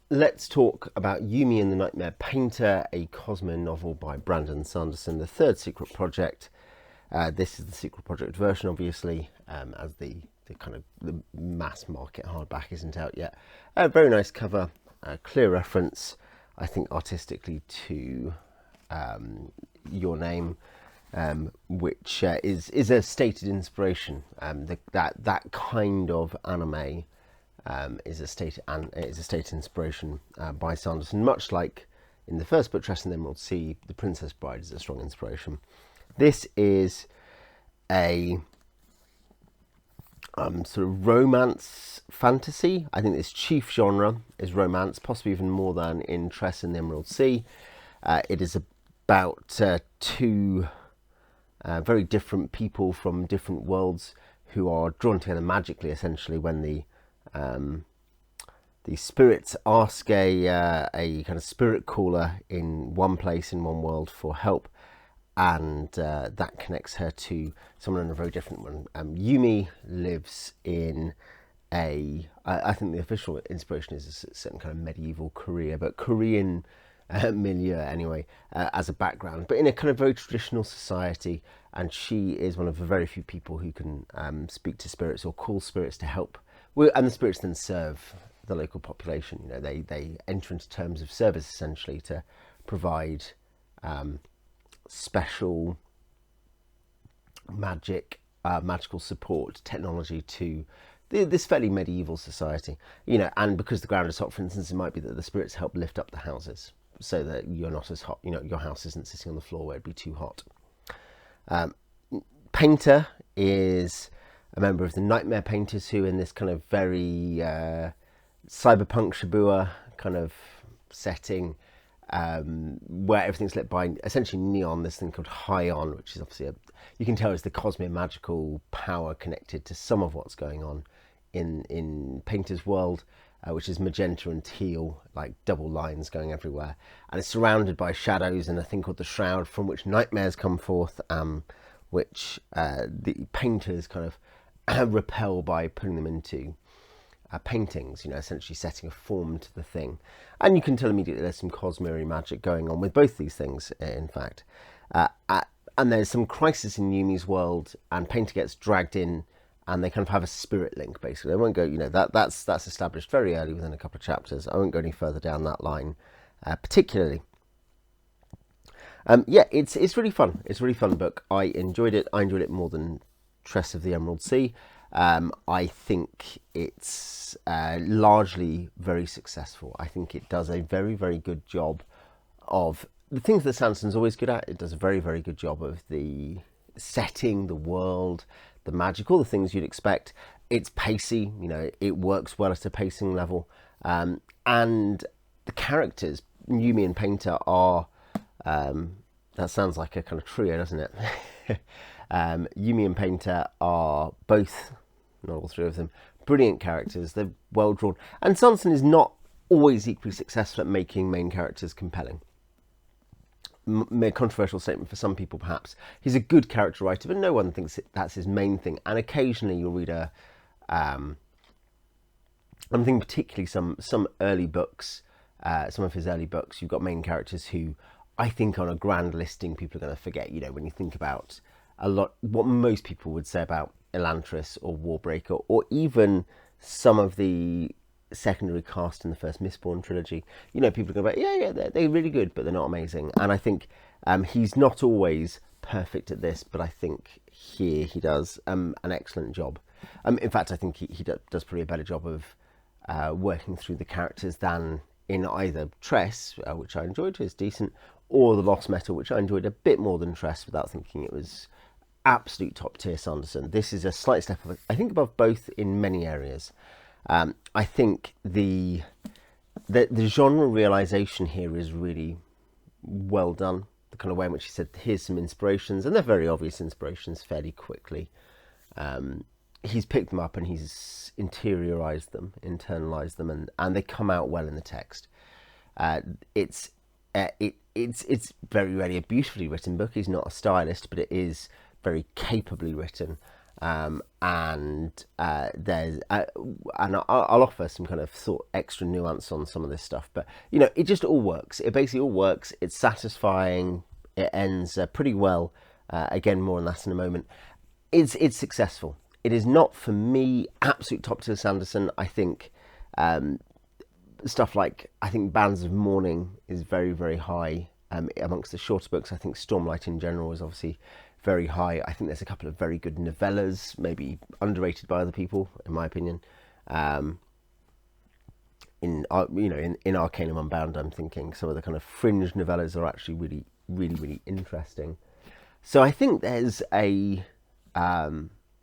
let's talk about Yumi and the Nightmare Painter, a Cosmere novel by Brandon Sanderson, the third secret project. This is the secret project version, obviously, as the kind of the mass market hardback isn't out yet. Very nice cover, clear reference, I think, artistically to Your Name, which is a stated inspiration. That kind of anime is a stated inspiration by Sanderson, much like in the first book, Tress and the Emerald Sea, The Princess Bride is a strong inspiration. This is a sort of romance fantasy. I think its chief genre is romance, possibly even more than in Tress and the Emerald Sea. It is about two very different people from different worlds who are drawn together magically, essentially, when the spirits ask a kind of spirit caller in one place, in one world, for help, and that connects her to someone in a very different one. Yumi lives in I think the official inspiration is a certain kind of medieval Korea, but Korean milieu anyway, as a background, but in a kind of very traditional society, and she is one of the very few people who can speak to spirits or call spirits to help. And the spirits then serve the local population. You know, they enter into terms of service essentially to provide special magical support, technology to this fairly medieval society. You know, and because the ground is hot, for instance, it might be that the spirits help lift up the houses so that you're not as hot. You know, your house isn't sitting on the floor where it'd be too hot. Painter is a member of the Nightmare Painters, who in this kind of very cyberpunk Shibuya kind of setting, where everything's lit by essentially neon, this thing called High-On, which is obviously you can tell is the cosmic magical power connected to some of what's going on in Painter's world, which is magenta and teal, like double lines going everywhere, and it's surrounded by shadows and a thing called the Shroud, from which nightmares come forth, which the painters kind of repel by putting them into paintings, you know, essentially setting a form to the thing. And you can tell immediately there's some Cosmere magic going on with both these things, in fact. And there's some crisis in Yumi's world, and Painter gets dragged in, and they kind of have a spirit link, basically. I won't go, you know, that's established very early within a couple of chapters. I won't go any further down that line, particularly. Yeah, it's really fun. It's a really fun book. I enjoyed it. I enjoyed it more than Tress of the Emerald Sea. I think it's largely very successful. I think it does a very, very good job of the things that Sanderson's always good at. It does a very, very good job of the setting, the world, the magic, all the things you'd expect. It's pacey, you know, it works well at a pacing level. And the characters, Yumi and Painter, are, that sounds like a kind of trio, doesn't it? Yumi and Painter are both, not all three of them, brilliant characters. They're well drawn. And Sanderson is not always equally successful at making main characters compelling. A controversial statement for some people, perhaps. He's a good character writer, but no one thinks that's his main thing. And occasionally you'll read I'm thinking particularly some early books, some of his early books, you've got main characters who I think on a grand listing people are going to forget. You know, when you think about a lot, what most people would say about Elantris or Warbreaker, or even some of the secondary cast in the first Mistborn trilogy, you know, people are going to go, yeah, they're really good, but they're not amazing. And I think he's not always perfect at this, but I think here he does an excellent job. In fact, I think he does probably a better job of working through the characters than in either Tress, which I enjoyed, is decent, or The Lost Metal, which I enjoyed a bit more than Tress without thinking it was absolute top tier Sanderson. This is a slight step, I think, above both in many areas. I think the genre realization here is really well done. The kind of way in which he said, here's some inspirations, and they're very obvious inspirations fairly quickly. He's picked them up and he's internalized them, and they come out well in the text. It's very rarely a beautifully written book. He's not a stylist, but it is very capably written. and I'll offer some kind of extra nuance on some of this stuff, but it just all works. It basically all works. It's satisfying. It ends pretty well. Again, more on that in a moment. It's successful. It is not for me absolute top tier Sanderson. I think stuff like Bands of Mourning is very, very high amongst the shorter books. I think Stormlight in general is obviously very high. I think there's a couple of very good novellas, maybe underrated by other people, in my opinion. In Arcanum Unbound, I'm thinking some of the kind of fringe novellas are actually really, really, really interesting. So I think there's a,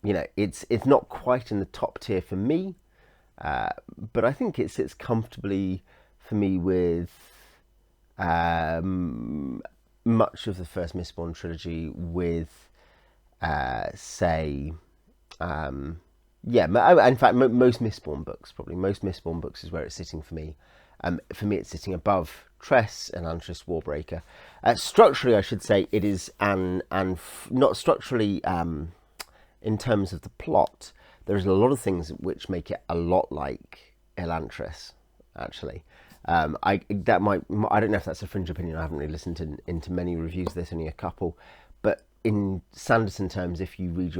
it's not quite in the top tier for me, but I think it sits comfortably for me with much of the first Mistborn trilogy, with in fact, most Mistborn books, probably most Mistborn books is where it's sitting for me. For me, it's sitting above Tress and Elantris Warbreaker. Structurally, I should say, it is not structurally in terms of the plot. There's a lot of things which make it a lot like Elantris, actually. I don't know if that's a fringe opinion. I haven't really listened into many reviews. There's only a couple, but in Sanderson terms, if you've read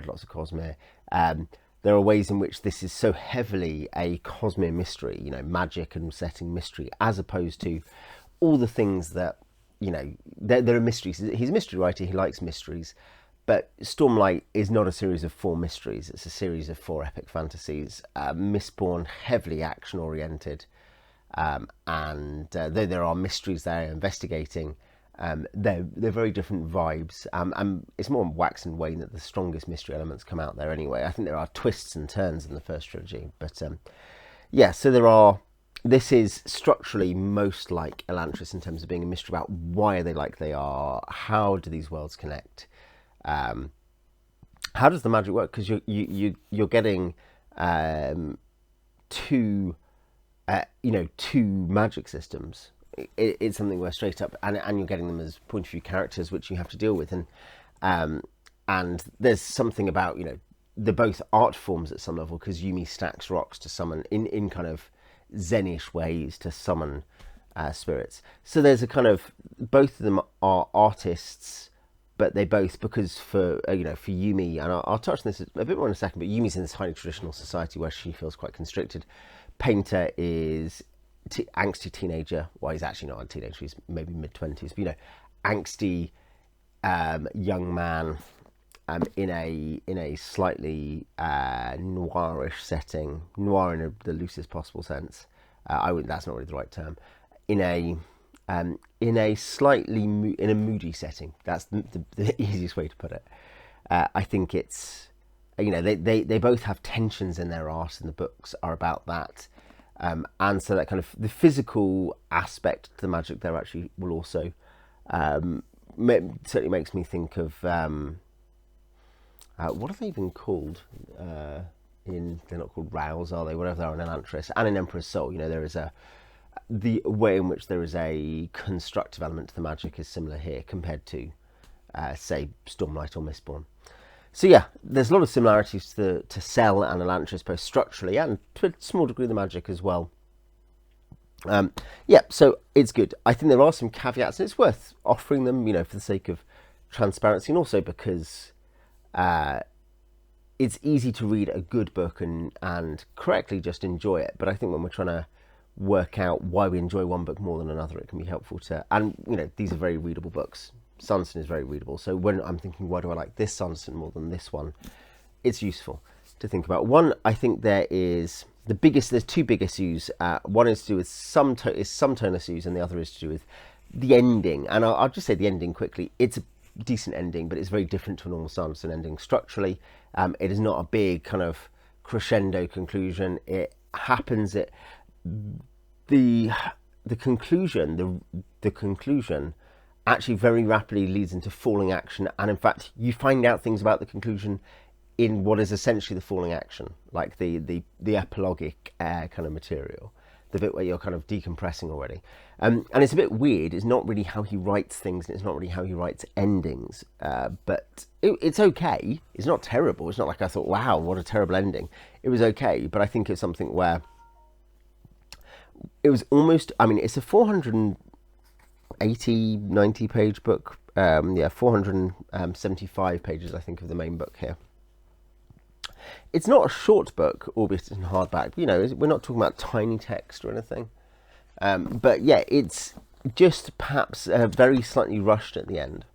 lots of Cosmere, there are ways in which this is so heavily a Cosmere mystery, magic and setting mystery, as opposed to all the things that there are mysteries. He's a mystery writer. He likes mysteries, but Stormlight is not a series of 4 mysteries. It's a series of 4 epic fantasies. Mistborn, heavily action oriented. And though there are mysteries they're investigating, they're very different vibes. And it's more wax and wane that the strongest mystery elements come out there anyway. I think there are twists and turns in the first trilogy, but so this is structurally most like Elantris in terms of being a mystery about why are they like they are, how do these worlds connect, how does the magic work, because you're getting two magic systems. It's something where straight up, and you're getting them as point of view characters, which you have to deal with, and there's something about they're both art forms at some level, because Yumi stacks rocks to summon in kind of Zen-ish ways to summon spirits. So there's a kind of, both of them are artists, but they both, because for Yumi, and I'll touch on this a bit more in a second, but Yumi's in this highly traditional society where she feels quite constricted. Painter is angsty teenager. Well, he's actually not a teenager, he's maybe mid-20s, but angsty young man in a slightly noirish setting, noir in the loosest possible sense. That's not really the right term. In a moody setting. That's the easiest way to put it. I think it's, they both have tensions in their art, and the books are about that. And so that kind of the physical aspect to the magic there actually will also certainly makes me think of what are they even called? They're not called Rouse, are they? Whatever they are in Elantris and in Emperor's Soul. There is the way in which there is a constructive element to the magic is similar here compared to say Stormlight or Mistborn. So yeah, there's a lot of similarities to Cell and Elantris, both structurally and to a small degree the magic as well. So it's good. I think there are some caveats, and it's worth offering them, for the sake of transparency, and also because it's easy to read a good book and correctly just enjoy it. But I think when we're trying to work out why we enjoy one book more than another, it can be helpful to, and these are very readable books. Sanderson is very readable, so when I'm thinking why do I like this Sanderson more than this one, it's useful to think about. One, I think there's two big issues. One is to do with some tone issues, and the other is to do with the ending. And I'll just say the ending quickly. It's a decent ending, but it's very different to a normal Sanderson ending structurally. It is not a big kind of crescendo conclusion. It happens at the conclusion. The conclusion actually very rapidly leads into falling action, and in fact you find out things about the conclusion in what is essentially the falling action, like the epilogic kind of material. the bit where you're kind of decompressing already. And it's a bit weird. It's not really how he writes things, and it's not really how he writes endings. But it's okay. It's not terrible. It's not like I thought, wow, what a terrible ending. It was okay, but I think it's something where it was almost, I mean, it's a 480, 90 page book. 475 pages, I think, of the main book here. It's not a short book, albeit it's in hardback. You know, we're not talking about tiny text or anything. But yeah, it's just perhaps very slightly rushed at the end.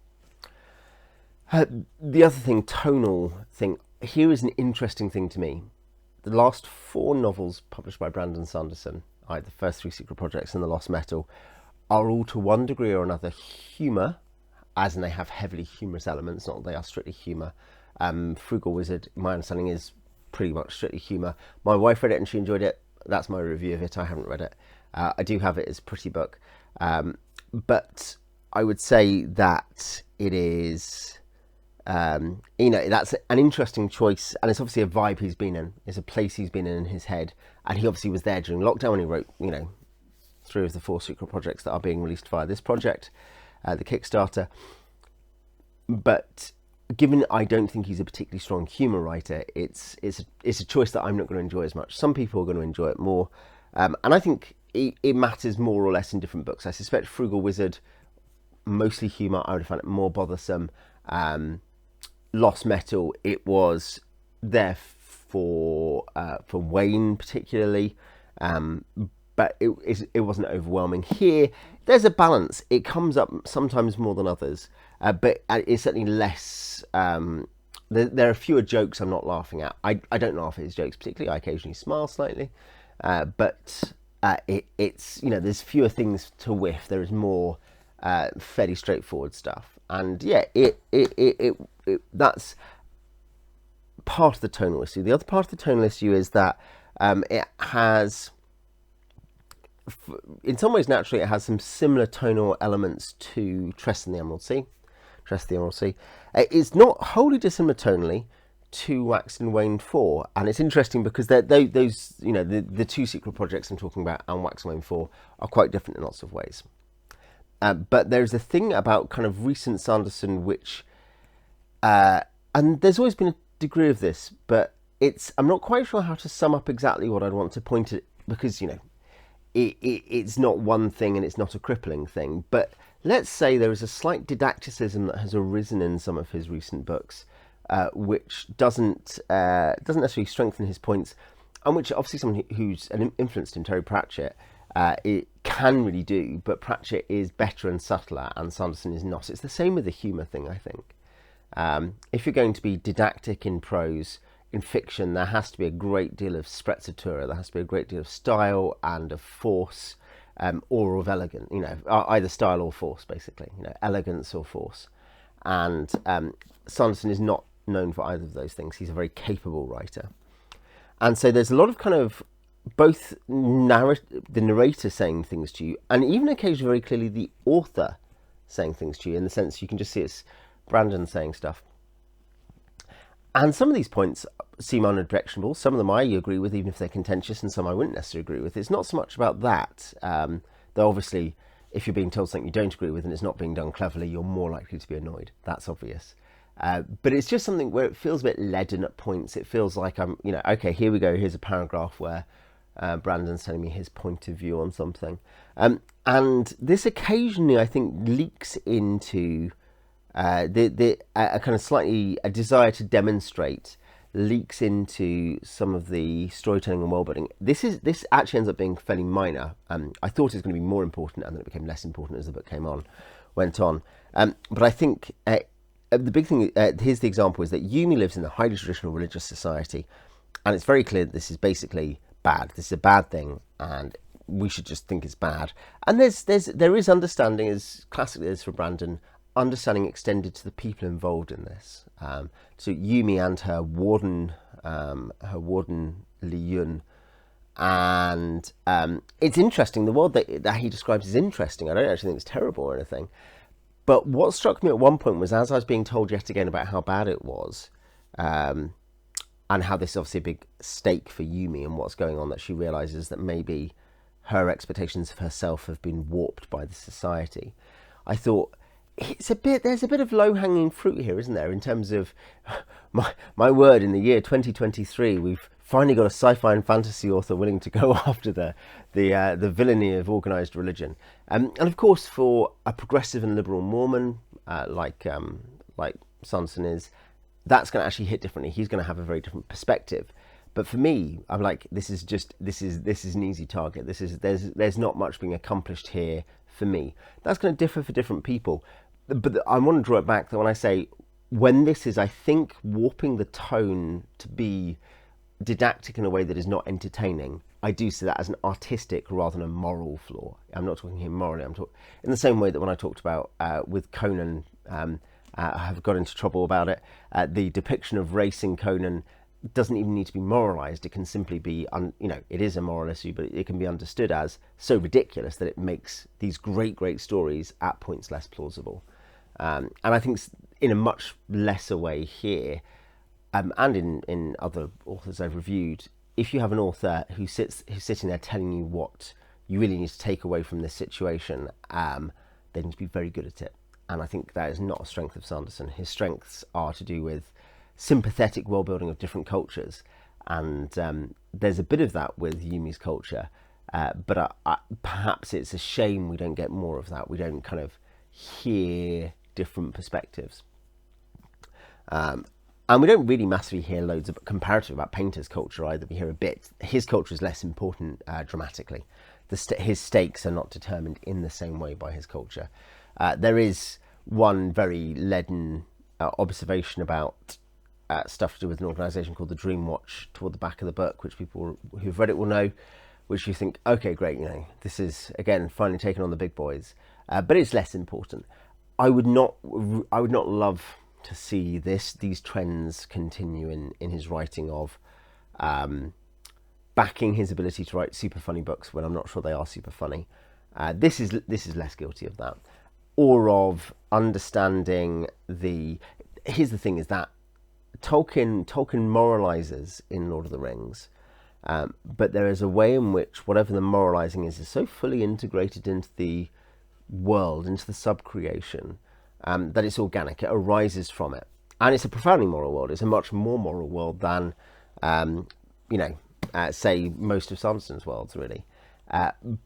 The other thing, tonal thing, here is an interesting thing to me. The last 4 novels published by Brandon Sanderson, the first 3 Secret Projects and The Lost Metal, are all to one degree or another humour, as in they have heavily humorous elements, not that they are strictly humour. Frugal Wizard, my understanding, is pretty much strictly humour. My wife read it and she enjoyed it. That's my review of it. I haven't read it. I do have it as a pretty book. But I would say that it is, you know, that's an interesting choice. And it's obviously a vibe he's been in. It's a place he's been in his head. And he obviously was there during lockdown when he wrote, you know, 3 of the 4 secret projects that are being released via this project, the Kickstarter. But given I don't think he's a particularly strong humour writer, it's a choice that I'm not going to enjoy as much. Some people are going to enjoy it more. And I think it matters more or less in different books. I suspect Frugal Wizard, mostly humour, I would have found it more bothersome. Lost Metal, it was there for Wayne particularly, but it wasn't overwhelming. Here, there's a balance. It comes up sometimes more than others, but it's certainly less. There are fewer jokes I'm not laughing at. I don't laugh at his jokes particularly. I occasionally smile slightly, but it's, you know, there's fewer things to whiff. There is more fairly straightforward stuff, and yeah, that's part of the tonal issue. The other part of the tonal issue is that it has, in some ways, naturally, it has some similar tonal elements to Tress and the Emerald Sea. It's not wholly dissimilar tonally to Wax and Wayne 4, and it's interesting because those, you know, the 2 secret projects I'm talking about and Wax and Wayne 4 are quite different in lots of ways. But there's a thing about kind of recent Sanderson which, and there's always been a degree of this, but I'm not quite sure how to sum up exactly what I'd want to point at, because, you know, it's not one thing and it's not a crippling thing. But let's say there is a slight didacticism that has arisen in some of his recent books, which doesn't necessarily strengthen his points, and which obviously someone who's influenced him, Terry Pratchett, it can really do. But Pratchett is better and subtler, and Sanderson is not. It's the same with the humour thing, I think. If you're going to be didactic in prose, in fiction, there has to be a great deal of sprezzatura. There has to be a great deal of style and of force, or of elegance. You know, either style or force, basically. You know, elegance or force. And Sanderson is not known for either of those things. He's a very capable writer, and so there's a lot of kind of both the narrator saying things to you, and even occasionally very clearly the author saying things to you. In the sense, you can just see it's Brandon saying stuff. And some of these points seem unobjectionable. Some of them I agree with, even if they're contentious, and some I wouldn't necessarily agree with. It's not so much about that. Though obviously, if you're being told something you don't agree with and it's not being done cleverly, you're more likely to be annoyed. That's obvious. But it's just something where it feels a bit leaden at points. It feels like I'm, you know, okay, here we go. Here's a paragraph where Brandon's telling me his point of view on something. And this occasionally, I think, leaks into a kind of slightly a desire to demonstrate, leaks into some of the storytelling and world-building. This actually ends up being fairly minor. I thought it was going to be more important, and then it became less important as the book went on. But I think the big thing, here's the example, is that Yumi lives in a highly traditional religious society, and it's very clear that this is basically bad. This is a bad thing, and we should just think it's bad. And there is understanding, as classically is for Brandon, understanding extended to the people involved in this. So Yumi and her warden Li Yun, and it's interesting. The world that he describes is interesting. I don't actually think it's terrible or anything. But what struck me at one point was, as I was being told yet again about how bad it was, and how this is obviously a big stake for Yumi and what's going on, that she realises that maybe her expectations of herself have been warped by the society. I thought there's a bit of low-hanging fruit here, isn't there, in terms of my word, in the year 2023 we've finally got a sci-fi and fantasy author willing to go after the villainy of organized religion, and of course for a progressive and liberal Mormon like Sanderson is, that's going to actually hit differently. He's going to have a very different perspective. But for me, I'm like, this is an easy target. There's not much being accomplished here for me. That's going to differ for different people. But I want to draw it back that when I say, when this is, I think, warping the tone to be didactic in a way that is not entertaining, I do see that as an artistic rather than a moral flaw. I'm not talking here morally. I'm talking in the same way that when I talked about with Conan, I have got into trouble about it. The depiction of race in Conan doesn't even need to be moralized. It can simply be, it is a moral issue, but it can be understood as so ridiculous that it makes these great stories at points less plausible. And I think in a much lesser way here, and in other authors I've reviewed, if you have an author who's sitting there telling you what you really need to take away from this situation, they need to be very good at it. And I think that is not a strength of Sanderson. His strengths are to do with sympathetic world building of different cultures, and there's a bit of that with Yumi's culture, but perhaps it's a shame we don't get more of that. We don't kind of hear different perspectives, and we don't really massively hear loads of comparative about Painter's culture either. We hear a bit. His culture is less important dramatically. His stakes are not determined in the same way by his culture. There is one very leaden observation about stuff to do with an organisation called the Dream Watch toward the back of the book, which people who've read it will know, which you think, okay, great, this is, again, finally taking on the big boys. But it's less important. I would not love to see these trends continue in his writing of backing his ability to write super funny books when I'm not sure they are super funny. This is less guilty of that. Or of understanding here's the thing, is that Tolkien moralizes in Lord of the Rings, but there is a way in which whatever the moralizing is so fully integrated into the world, into the sub-creation, that it's organic. It arises from it. And it's a profoundly moral world. It's a much more moral world than, say, most of Sanderson's worlds, really.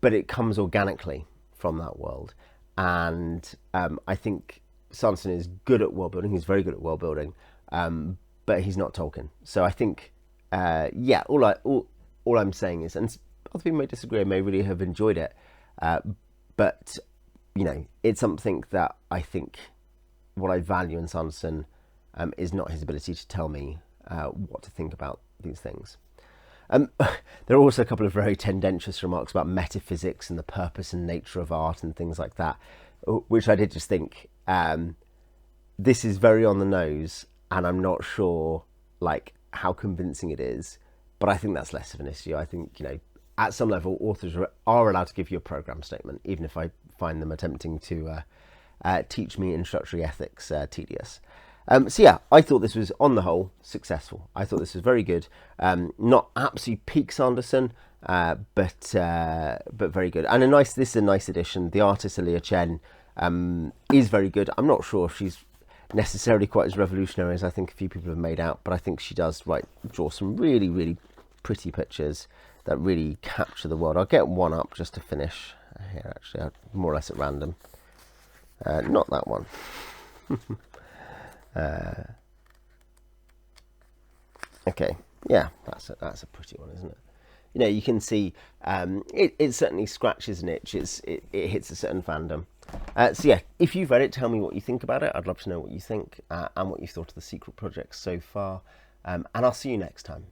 But it comes organically from that world. And I think Sanderson is good at world building. He's very good at world building. But he's not Tolkien. So I think, all I'm saying is, and other people may disagree, I may really have enjoyed it, but it's something that I think what I value in Sanderson is not his ability to tell me what to think about these things. There are also a couple of very tendentious remarks about metaphysics and the purpose and nature of art and things like that, which I did just think, this is very on the nose, and I'm not sure how convincing it is, but I think that's less of an issue. I think, at some level, authors are allowed to give you a program statement, even if I find them attempting to teach me introductory ethics tedious. I thought this was, on the whole, successful. I thought this was very good. Not absolutely peak Sanderson, but very good. And this is a nice edition. The artist, Aaliyah Chen, is very good. I'm not sure if she's necessarily quite as revolutionary as I think a few people have made out, but I think she does draw some really, really pretty pictures that really capture the world. I'll get one up just to finish here, actually, more or less at random. Not that one. Okay, yeah, that's a pretty one, isn't it? You can see it certainly scratches an itch. It hits a certain fandom. If you've read it, tell me what you think about it. I'd love to know what you think and what you've thought of the secret projects so far. And I'll see you next time.